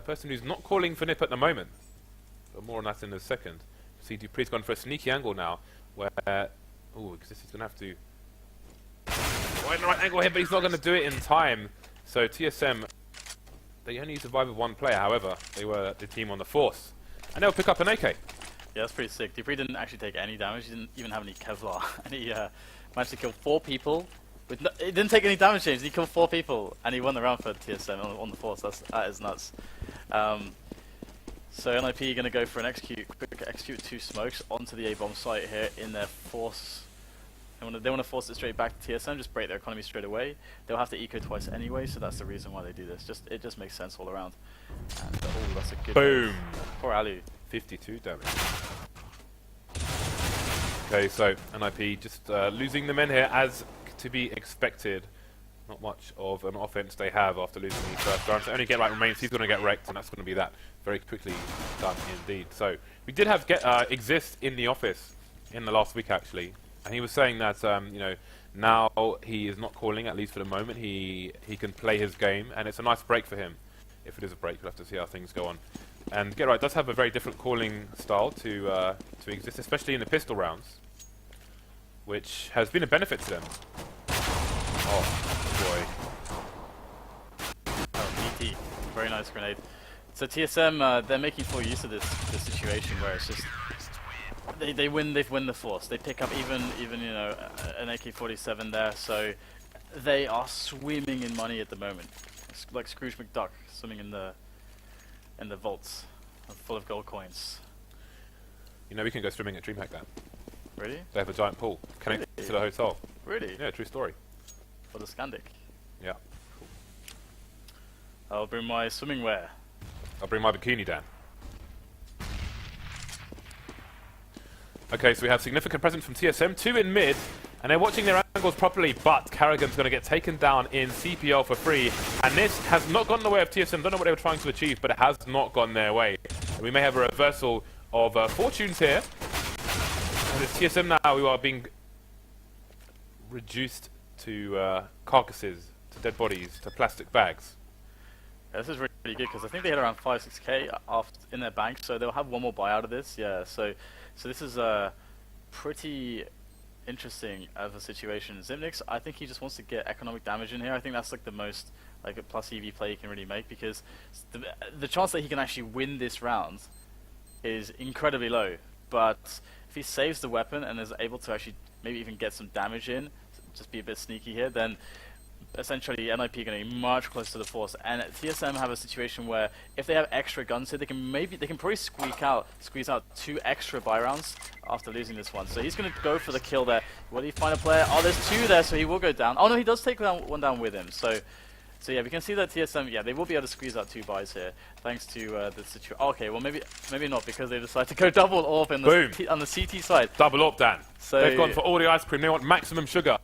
person who's not calling for nip at the moment. But more on that in a second. See, Dupree's gone for a sneaky angle now, where... Oh, because this is going to have to... Right in the right angle here, but he's not going to do it in time. So TSM, they only survived with one player, however. They were the team on the force. And they'll pick up an AK. Yeah, that's pretty sick. Dupree didn't actually take any damage. He didn't even have any Kevlar. And he managed to kill 4 people. With no, it didn't take any damage change. He killed 4 people. And he won the round for TSM on the force. That is nuts. So NIP are going to go for an quick execute 2 smokes onto the A-bomb site here in their force. They want to force it straight back to TSM, just break their economy straight away. They'll have to eco twice anyway, so that's the reason why they do this. It just makes sense all around. And oh, that's a good boom. Poor Alu. 52 damage. Okay, so NIP just losing the men here as to be expected. Not much of an offense they have after losing the first round. So only Get Right remains, he's going to get wrecked, and that's going to be that very quickly done indeed. So we did have Exist in the office in the last week actually, and he was saying that you know, now he is not calling, at least for the moment. He can play his game, and it's a nice break for him. If it is a break, we'll have to see how things go on. And Get Right does have a very different calling style to Exist, especially in the pistol rounds, which has been a benefit to them. Oh boy. Oh, DT. Very nice grenade. So TSM, they're making full use of this situation where it's just they've won the force. They pick up even you know, an AK-47 there, so they are swimming in money at the moment. It's like Scrooge McDuck swimming in the vaults full of gold coins. You know, we can go swimming at DreamHack now. Really? They have a giant pool connected to the hotel. Really? Yeah, true story. For the Scandic. Yeah. Cool. I'll bring my swimming wear. I'll bring my bikini down. Okay, so we have significant presence from TSM, 2 in mid, and they're watching their angles properly, but Carrigan's going to get taken down in CPL for free, and this has not gone the way of TSM. Don't know what they were trying to achieve, but it has not gone their way. And we may have a reversal of fortunes here. And it's TSM now who are being reduced to carcasses, to dead bodies, to plastic bags. Yeah, this is really good because I think they had around 5-6k in their bank, so they'll have one more buy out of this. Yeah, so this is pretty interesting of a situation. Zimnix, I think he just wants to get economic damage in here. I think that's like the most like a plus EV play he can really make, because the chance that he can actually win this round is incredibly low. But if he saves the weapon and is able to actually maybe even get some damage in, just be a bit sneaky here, then essentially NIP are going to be much closer to the force. And TSM have a situation where if they have extra guns here, they can probably squeeze out 2 extra buy rounds after losing this one. So he's going to go for the kill there. Will he find a player? Oh, there's 2 there, so he will go down. Oh no, he does take one down with him. So yeah, we can see that TSM, yeah, they will be able to squeeze out 2 buys here, thanks to the situation. Oh, okay, well maybe not, because they decide to go double AWP on the CT side. Double AWP, Dan. So they've gone for all the ice cream. They want maximum sugar.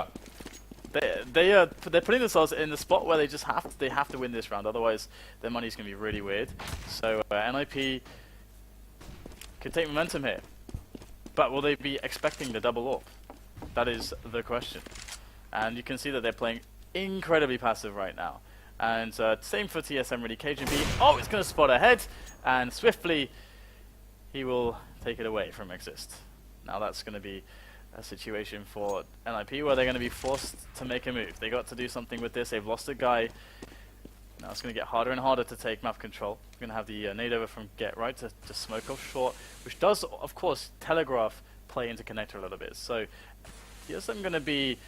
They're putting themselves in the spot where they have to win this round, otherwise their money's going to be really weird. So NIP could take momentum here, but will they be expecting the double AWP? That is the question. And you can see that they're playing incredibly passive right now. And same for TSM really. KGB, oh, it's going to spot ahead, and swiftly he will take it away from Exist. Now that's going to be a situation for NIP where they're going to be forced to make a move. They got to do something with this. They've lost a guy. Now it's going to get harder and harder to take map control. We're going to have the nade over from Get Right to smoke off short, which does, of course, telegraph play into connector a little bit. So here's I'm going to be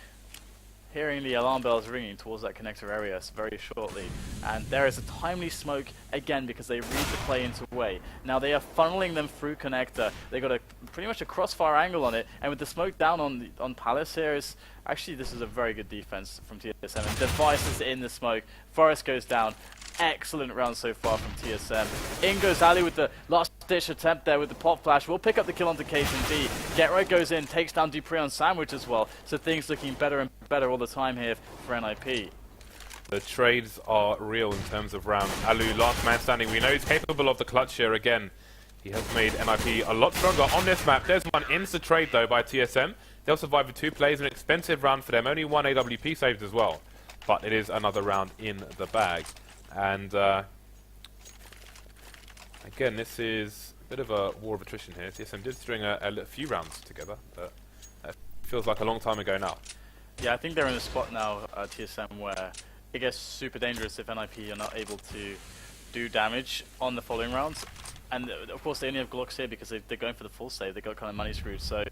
hearing the alarm bells ringing towards that connector area very shortly. And there is a timely smoke again because they read the play into way. Now they are funneling them through connector. They got pretty much a crossfire angle on it, and with the smoke down on Palace here, is actually, this is a very good defense from TSM. And Device is in the smoke. Forest goes down. Excellent round so far from TSM. In goes Ali with the last-ditch attempt there with the pop flash. We'll pick up the kill onto KZ&D. Get Right goes in, takes down Dupree on Sandwich as well. So things looking better and better all the time here for NIP. The trades are real in terms of rounds. Alu, last man standing. We know he's capable of the clutch here again. He has made NIP a lot stronger on this map. There's one insta-trade though by TSM. They'll survive with 2 plays, an expensive round for them. Only 1 AWP saved as well. But it is another round in the bag. And Again, this is a bit of a war of attrition here. TSM did string a few rounds together, but it feels like a long time ago now. Yeah, I think they're in a spot now, TSM, where it gets super dangerous if NIP are not able to do damage on the following rounds. And of course they only have Glocks here because they're going for the full save. They got kind of money screwed, so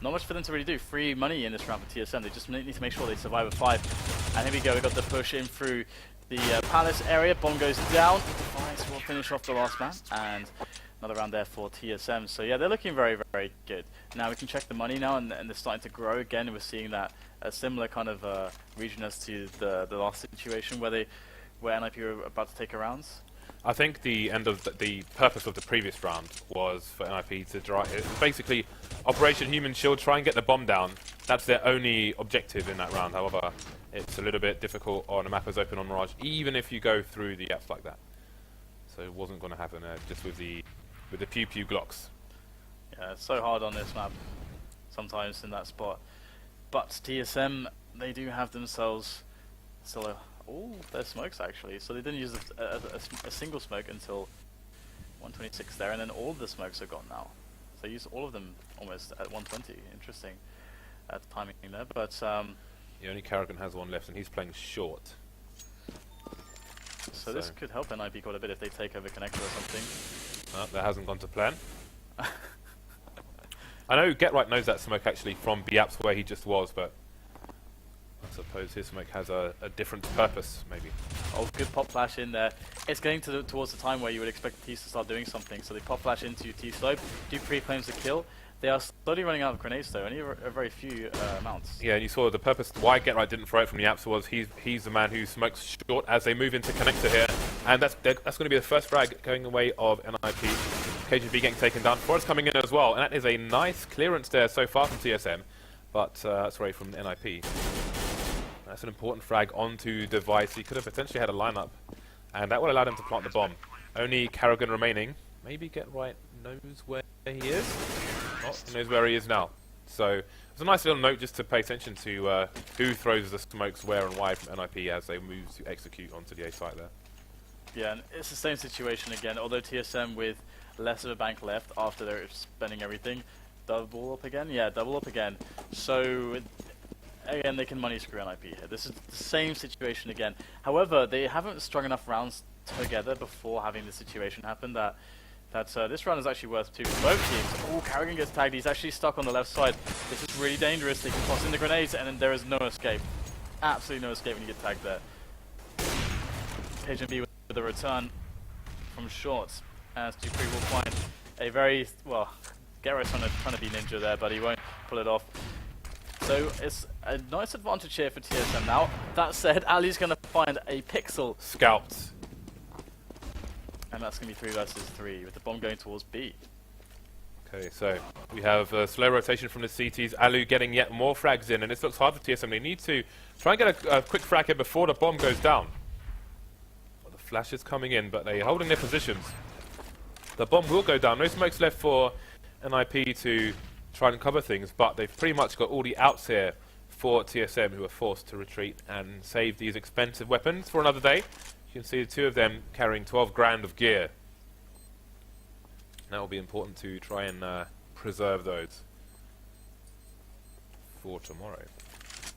not much for them to really do. Free money in this round for TSM. They just need to make sure they survive a 5. And here we go. We got the push in through the palace area. Bomb goes down. Device will finish off the last man, and another round there for TSM. So yeah, they're looking very, very good. Now we can check the money now, and they're starting to grow again. We're seeing that a similar kind of region as to the last situation where NIP were about to take a rounds. I think the purpose of the previous round was for NIP to basically Operation Human Shield, try and get the bomb down. That's their only objective in that round. However, it's a little bit difficult on a map as open on Mirage, even if you go through the apps like that. So it wasn't going to happen just with the pew pew Glocks. Yeah, it's so hard on this map sometimes in that spot. But TSM, they do have themselves still a... Oh, there's smokes actually. So they didn't use a single smoke until 126 there, and then all of the smokes are gone now. So they use all of them almost at 120. Interesting timing there, but the only Karrigan has one left, and he's playing short. So this could help NIP quite a bit if they take over connector or something. That hasn't gone to plan. I know Get Right knows that smoke actually from Biap's where he just was, but I suppose his smoke has a different purpose, maybe. Oh, good pop flash in there. It's getting towards the time where you would expect the T's to start doing something, so they pop flash into T-slope, Dupree claims the kill. They are slowly running out of grenades though, only a very few amounts. Yeah, and you saw the purpose why Get Right didn't throw it from the apps was he's the man who smokes short as they move into connector here, and that's going to be the first frag going away of NIP. KGB getting taken down. Forrest coming in as well, and that is a nice clearance there so far from TSM, but sorry, from NIP. That's an important frag onto Device. He could have potentially had a lineup, and that would allow him to plant the bomb. Only Karrigan remaining. Maybe Get Right knows where he is. Oh, he knows where he is now. So it's a nice little note just to pay attention to who throws the smokes where and why from NIP as they move to execute onto the A site there. Yeah, and it's the same situation again, although TSM with less of a bank left after they're spending everything. Double up again? Yeah, double up again. So again, they can money screw NIP here. This is the same situation again. However, they haven't strung enough rounds together before having this situation happen that this round is actually worth 2 for both teams. Oh, Karrigan gets tagged. He's actually stuck on the left side. This is really dangerous. They can toss in the grenades, and then there is no escape. Absolutely no escape when you get tagged there. KGB with a return from shorts, as Dupree will find a very, well, Garrett's trying to be ninja there, but he won't pull it off. So it's a nice advantage here for TSM now. That said, Ali's going to find a pixel. Scouts. And that's going to be 3 versus 3, with the bomb going towards B. Okay, so we have a slow rotation from the CTs. Alu getting yet more frags in, and this looks hard for TSM. They need to try and get a quick frag here before the bomb goes down. Well, the flash is coming in, but they're holding their positions. The bomb will go down. No smokes left for NIP to try and cover things, but they've pretty much got all the outs here for TSM, who are forced to retreat and save these expensive weapons for another day. You can see the 2 of them carrying 12 grand of gear. That will be important to try and preserve those for tomorrow.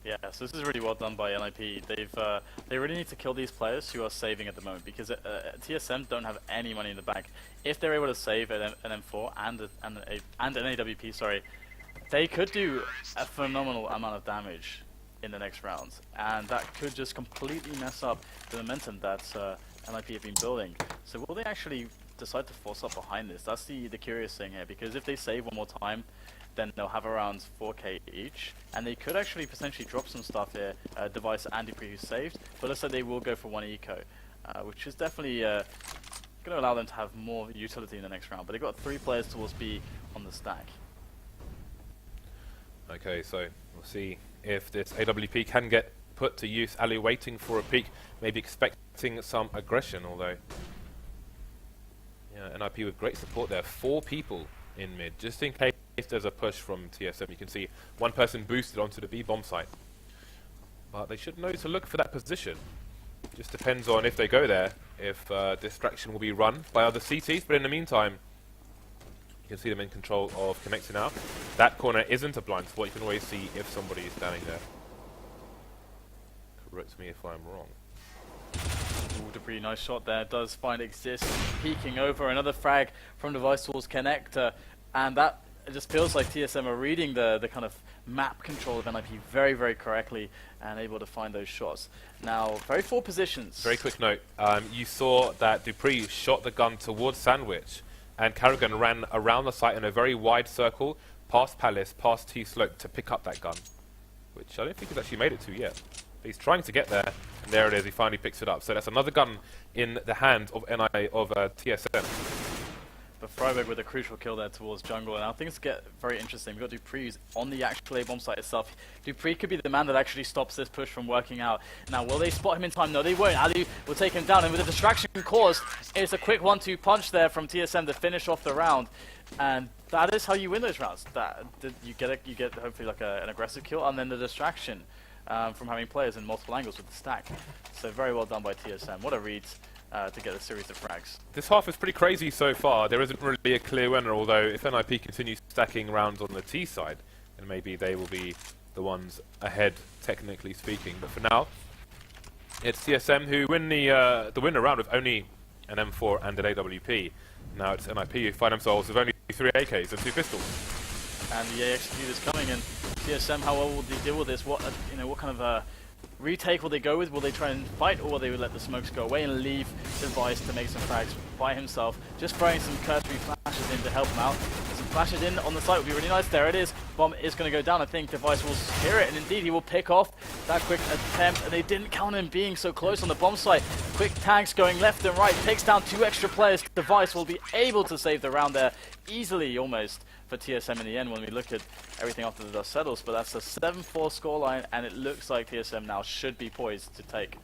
Yeah, so this is really well done by NIP. They really need to kill these players who are saving at the moment, because TSM don't have any money in the bank. If they're able to save an M4 and an AWP, sorry, they could do a phenomenal amount of damage in the next round, and that could just completely mess up the momentum that NIP have been building. So will they actually decide to force up behind this? That's the curious thing here, because if they save one more time, then they'll have around 4k each, and they could actually potentially drop some stuff here, Device and Dupree who saved, but let's say they will go for 1 eco, which is definitely going to allow them to have more utility in the next round, but they've got 3 players towards B on the stack. Okay, so we'll see if this AWP can get put to use. Ali waiting for a peek, maybe expecting some aggression, although yeah, NIP with great support there. 4 people in mid, just in case there's a push from TSM. You can see 1 person boosted onto the B bomb site, but they should know to look for that position. Just depends on if they go there, if distraction will be run by other CTs, but in the meantime, you can see them in control of Connector now. That corner isn't a blind spot, you can always see if somebody is standing there. Correct me if I'm wrong. Ooh, Debris, nice shot there. Does find Exist peeking over. Another frag from Device towards Connector, and that just feels like TSM are reading the kind of map control of NIP very, very correctly and able to find those shots. Now, very full positions. Very quick note, you saw that Dupree shot the gun towards Sandwich, and Carrigan ran around the site in a very wide circle, past Palace, past T-Slope to pick up that gun, which I don't think he's actually made it to yet. But he's trying to get there, and there it is, he finally picks it up. So that's another gun in the hands of TSM. But Freiburg with a crucial kill there towards jungle, and now things get very interesting. We've got Dupree on the actual A-bomb site itself. Dupree could be the man that actually stops this push from working out. Now, will they spot him in time? No, they won't. Ali will take him down, and with the distraction caused, it's a quick 1-2 punch there from TSM to finish off the round. And that is how you win those rounds. You get hopefully like an aggressive kill, and then the distraction from having players in multiple angles with the stack. So very well done by TSM. What a read to get a series of frags. This half is pretty crazy so far. There isn't really a clear winner, although if NIP continues stacking rounds on the T side, then maybe they will be the ones ahead, technically speaking. But for now, it's TSM who win the winner round with only an M4 and an AWP. Now it's NIP who find themselves with only 3 AKs and 2 pistols. And the execute is coming, and TSM, how well will they deal with this? What kind of retake will they go with? Will they try and fight, or will they let the smokes go away and leave Device to make some frags by himself? Just throwing some cursory flashes in to help him out. Some flashes in on the site would be really nice. There it is. Bomb is going to go down. I think Device will hear it, and indeed he will pick off that quick attempt. And they didn't count him being so close on the bomb site. Quick tags going left and right. Takes down 2 extra players. Device will be able to save the round there easily, almost, for TSM in the end when we look at everything after the dust settles. But that's a 7-4 scoreline, and it looks like TSM now should be poised to take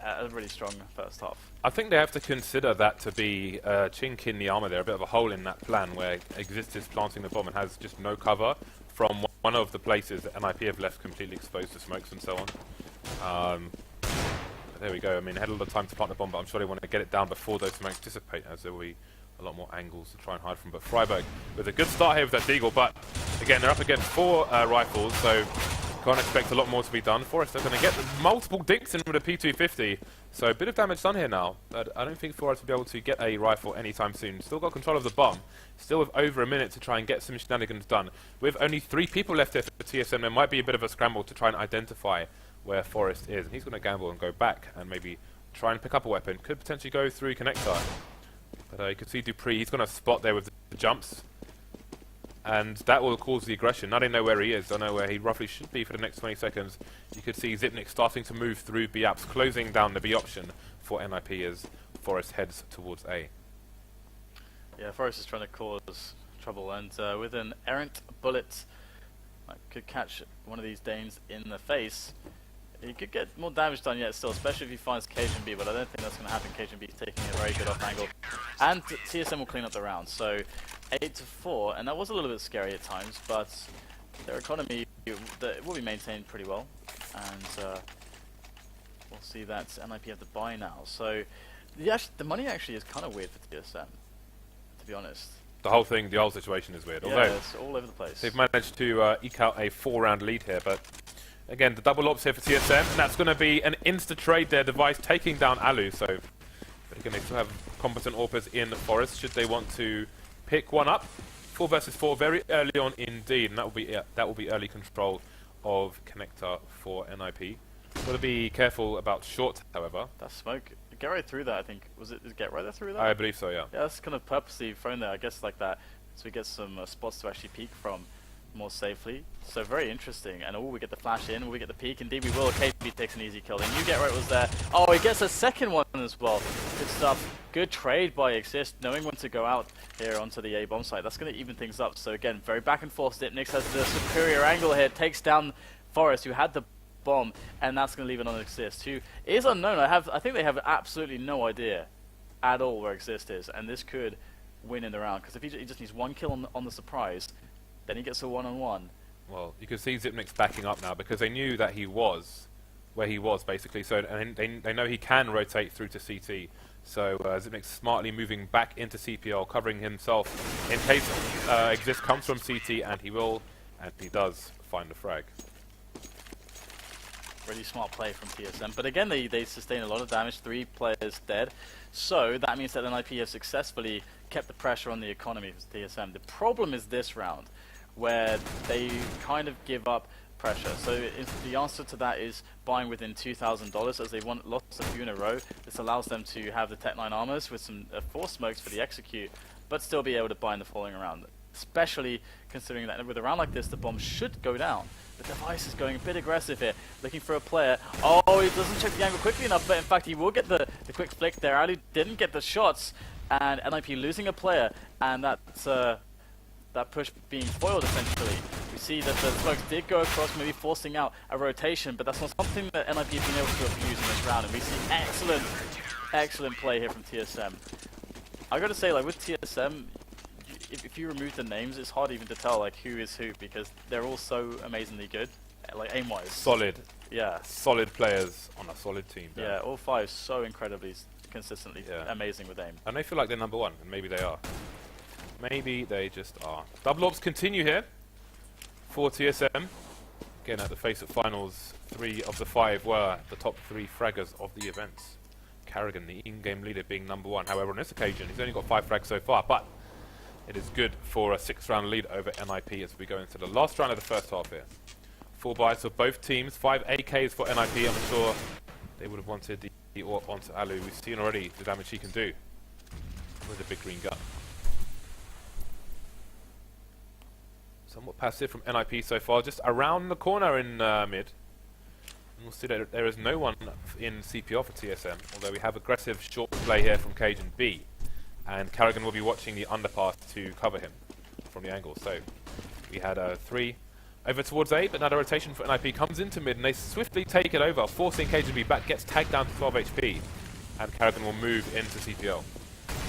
a really strong first half. I think they have to consider that to be a chink in the armor there, a bit of a hole in that plan where Exist is planting the bomb and has just no cover from one of the places that NIP have left completely exposed to smokes and so on. There we go. I mean, had a lot of time to plant the bomb, but I'm sure they want to get it down before those smokes dissipate, as there will be a lot more angles to try and hide from. But Freiburg with a good start here with that deagle, but again, they're up against 4 rifles, so can't expect a lot more to be done. Forrest are going to get multiple dinks in with a P250, so a bit of damage done here now. But I don't think Forrest will be able to get a rifle anytime soon. Still got control of the bomb, still with over a minute to try and get some shenanigans done. With only 3 people left here for TSM, there might be a bit of a scramble to try and identify where Forrest is. And he's going to gamble and go back and maybe try and pick up a weapon. Could potentially go through Connector. But you can see Dupree, he's going to spot there with the jumps. And that will cause the aggression. Now they know where he is, they know where he roughly should be for the next 20 seconds. You could see Zipnik starting to move through B apps, closing down the B option for NIP as Forrest heads towards A. Yeah, Forrest is trying to cause trouble, and with an errant bullet that could catch one of these Danes in the face, he could get more damage done yet still, especially if he finds Cajun B, but I don't think that's going to happen. Cajun B is taking a very good off angle. And TSM will clean up the round, so 8-4, and that was a little bit scary at times, but their economy will be maintained pretty well, and we'll see that NIP have to buy now. So the money actually is kind of weird for TSM, to be honest. The whole situation is weird, although it's all over the place. They've managed to eke out a 4-round lead here, but again, the double ops here for TSM, and that's going to be an insta-trade there, Device taking down Alu, so again, they still have competent AWPers in the forest, should they want to pick one up. 4 versus 4, very early on indeed, and that will be early control of Connector for NIP. Got to be careful about short, however. That smoke, get right through that, I think. Was it get right through that? I believe so, yeah. Yeah, that's kind of purposely thrown there, I guess, like that, so we get some spots to actually peek from more safely. So very interesting. And we get the flash in, we get the peek. Indeed we will. KB takes an easy kill. And you get right was there. Oh, he gets a second one as well. Good stuff. Good trade by Exist, knowing when to go out here onto the A bomb site. That's going to even things up. So again, very back and forth. Nix has the superior angle here, takes down Forrest, who had the bomb, and that's going to leave it on Exist, who is unknown. I think they have absolutely no idea at all where Exist is, and this could win in the round, because if he just needs 1 kill on the surprise, then he gets a 1-on-1. Well, you can see Zipnik's backing up now because they knew that he was where he was basically. So and they know he can rotate through to CT. So Zipnik's smartly moving back into CPL, covering himself in case Exist comes from CT, and he will, and he does find the frag. Really smart play from TSM. But again, they sustain a lot of damage, 3 players dead. So that means that NIP have successfully kept the pressure on the economy for TSM. The problem is this round, where they kind of give up pressure. So the answer to that is buying within $2,000, as they lost a few in a row. This allows them to have the Tech 9 armors with some 4 smokes for the execute, but still be able to buy in the following round. Especially considering that with a round like this, the bomb should go down. The device is going a bit aggressive here, looking for a player. Oh, he doesn't check the angle quickly enough, but in fact he will get the quick flick there. Ali didn't get the shots, and NIP losing a player, and that's that push being foiled essentially. We see that the smokes did go across, maybe forcing out a rotation, but that's not something that NIP have been able to abuse in this round, and we see excellent play here from TSM. I gotta say, like with TSM, if you remove the names, it's hard even to tell like who is who, because they're all so amazingly good, like aim-wise. Solid. Yeah. Solid players on a solid team. Yeah, all 5 so incredibly consistently amazing with aim. And they feel like they're number 1, and maybe they are. Maybe they just are. Double ops continue here for TSM. Again, at the FACEIT finals, 3 of the 5 were the top 3 fraggers of the events. Carrigan, the in-game leader, being number 1. However, on this occasion, he's only got 5 frags so far, but it is good for a 6-round lead over NIP as we go into the last round of the first half here. 4 buys for both teams, 5 AKs for NIP. I'm sure they would have wanted the AWP onto Alu. We've seen already the damage he can do with a big green gun. Somewhat passive from NIP so far, just around the corner in mid. And we'll see that there is no one in CPR for TSM, although we have aggressive short play here from Cajun B. And Carrigan will be watching the underpass to cover him from the angle. So we had 3 over towards A, but now the rotation for NIP comes into mid, and they swiftly take it over, forcing Cajun B back, gets tagged down to 12 HP, and Carrigan will move into CPL.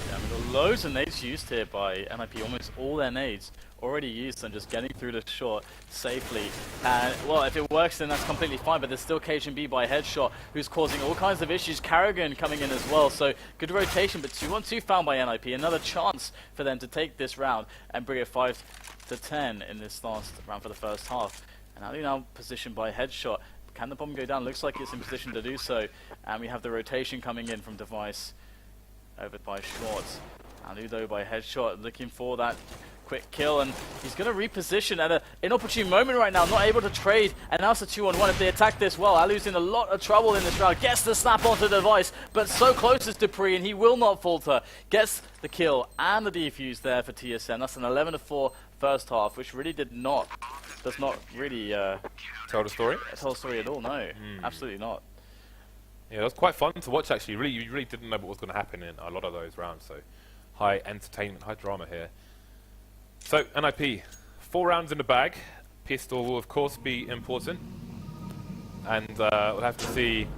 Yeah, we've got loads of nades used here by NIP, almost all their nades already used and just getting through the shot safely. And well, if it works then that's completely fine, but there's still Cajun B by headshot who's causing all kinds of issues. Carrigan coming in as well, so good rotation, but 2-on-2 found by NIP. Another chance for them to take this round and bring it 5-10 in this last round for the first half. And Ali now positioned by headshot. Can the bomb go down? Looks like it's in position to do so. And we have the rotation coming in from Device over by Schwartz. Ali though by headshot looking for that quick kill, and he's going to reposition at an inopportune moment right now, not able to trade, and now it's a 2-on-1 if they attack this well. Alu's in a lot of trouble in this round, gets the snap onto the device, but so close is Dupree, and he will not falter. Gets the kill and the defuse there for TSM. That's an 11-4 first half, which really does not really Tell the story? tell the story at all, no. Absolutely not. Yeah, it was quite fun to watch actually. You really didn't know what was going to happen in a lot of those rounds, so high entertainment, high drama here. So, NIP, 4 rounds in the bag. Pistol will of course be important, and we'll have to see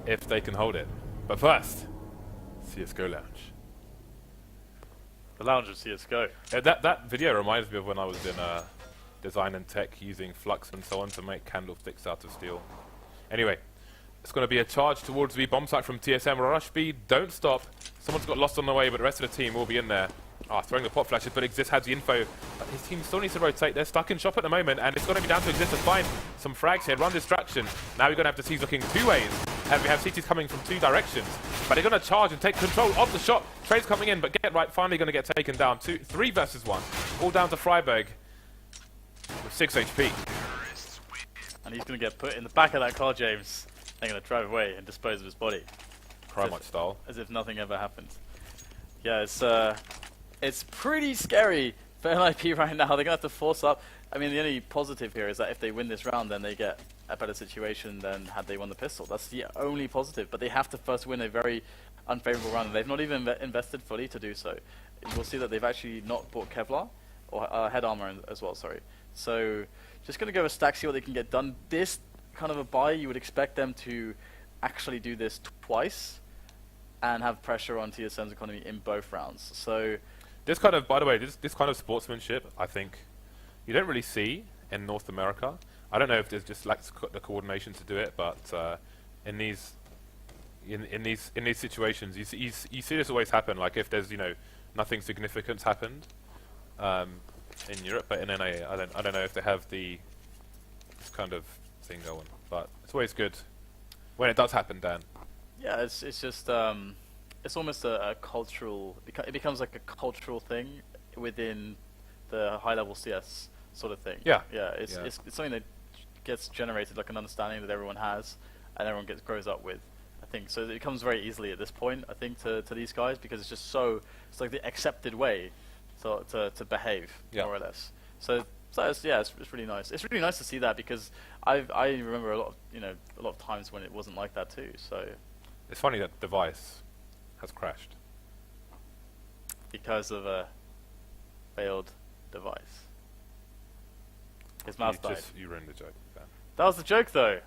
if they can hold it. But first, CSGO Lounge. The lounge of CSGO. Yeah, that video reminds me of when I was in design and tech using flux and so on to make candlesticks out of steel. Anyway, it's going to be a charge towards the bomb site from TSM. Rush B, don't stop. Someone's got lost on the way, but the rest of the team will be in there. Throwing the pop flashes, but Exist has the info. His team still needs to rotate. They're stuck in shop at the moment, and it's going to be down to Exist to find some frags here. Run distraction. Now we're going to have the C's looking 2 ways, and we have CTs coming from 2 directions. But they're going to charge and take control of the shot. Trades coming in, but get right, finally going to get taken down. 3 versus 1. All down to Freiberg with 6 HP. And he's going to get put in the back of that car, James. They're going to drive away and dispose of his body. Crymuch style. As if nothing ever happened. Yeah, it's pretty scary for NIP right now. They're going to have to force up. I mean, the only positive here is that if they win this round, then they get a better situation than had they won the pistol. That's the only positive. But they have to first win a very unfavorable round, and they've not even invested fully to do so. We'll see that they've actually not bought Kevlar, or head armor as well, sorry. So, just going to go a stack, see what they can get done. This kind of a buy, you would expect them to actually do this twice and have pressure on TSM's economy in both rounds. So, this kind of, by the way, this kind of sportsmanship, I think, you don't really see in North America. I don't know if there's just lacks the coordination to do it, but in these situations, you see this always happen. Like if there's nothing significant's happened in Europe, but in NA, I don't know if they have this kind of thing going. But it's always good when it does happen, Dan. Yeah, it's just it's almost a cultural. It becomes like a cultural thing within the high level CS sort of thing. Yeah. Yeah, it's something that gets generated, like an understanding that everyone has, and everyone grows up with. I think so. It comes very easily at this point. I think to these guys because it's just it's like the accepted way to behave, more or less. So it's really nice. It's really nice to see that because I remember a lot of times when it wasn't like that too. So it's funny that the device has crashed because of a failed device. His mouse died. You ruined the joke, Dan. That was the joke though.